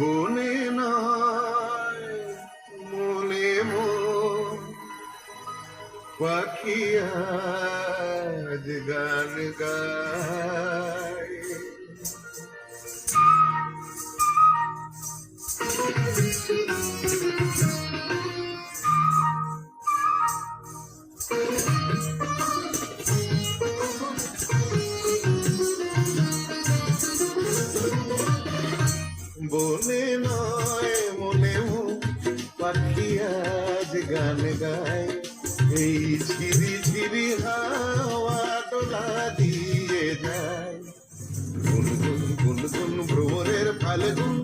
বনে নয় মনে মন পাখি আজ গান গায়। বনে নয় মনে পাখি আজ গান গায়। এই ঝিরি ঝিরি হাওয়া দোলা দিয়ে যায়। গুনগুন গুনগুন ভ্রমরের ফাল্গুন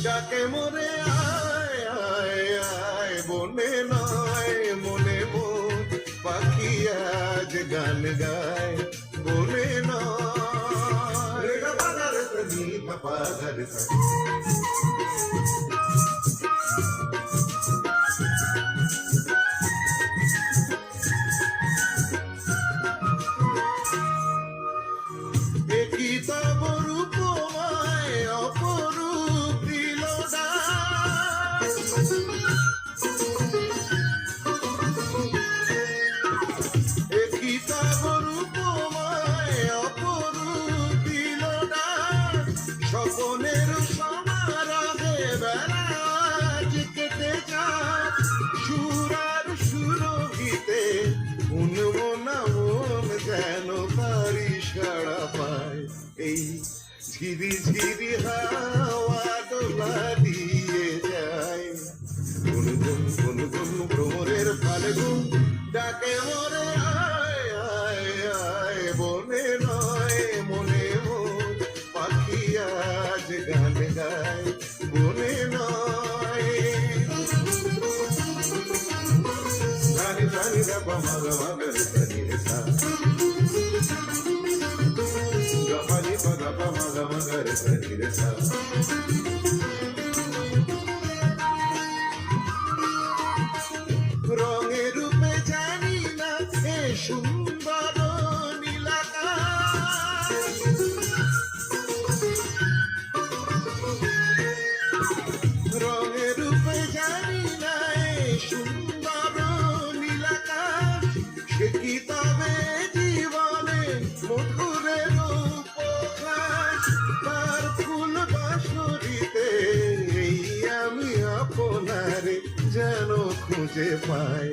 ডাকে মোরে আয় আয় আয়। বনে নয় মনে পাখি আজ গান গায়। বনে নয় পাগার স্বপনের সমারোহে বেলাজ কেটে যায়। সুরার সুরভিতে উন্মনা মন যেন তারি সাড়া পায়। এই ঝিরি ঝিরি হাওয়া দোলা দিয়ে যায়। গুনগুন গুনগুন ভ্রমরের ফাল্গুন ডাকে মোরে আয় আয় আয়। বনে নয় মনে পাখি আজ গান গায়। বনে নয় রানি রানি রাপা মাগা মাগা সানি রে সা গাপানি পাগা মাগা মাগা রে সানি রে সা। রঙে রূপে জানি না এ সুন্দর নীলাকাশ। রঙে রূপে জানি না এ সুন্দর নীলাকাশ। সে কি তবে জীবনে মধুরের উপহাস। তার ফুল বাঁশরীতে এই আমি আপনারে যেন খুঁজে পাই।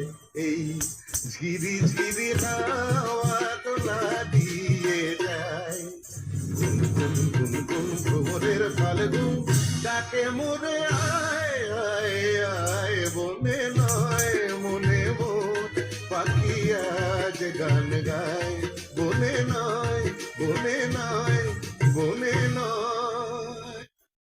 এই ঝিরি ঝিরি হাওয়া দোলা দিয়ে যায়। গুনগুন গুনগুন ভ্রমরের ফাল্গুন ডাকে মোরে আয় আয় আয়। বনে নয় মনে পাখি আজ গান গায়। বনে নয় বনে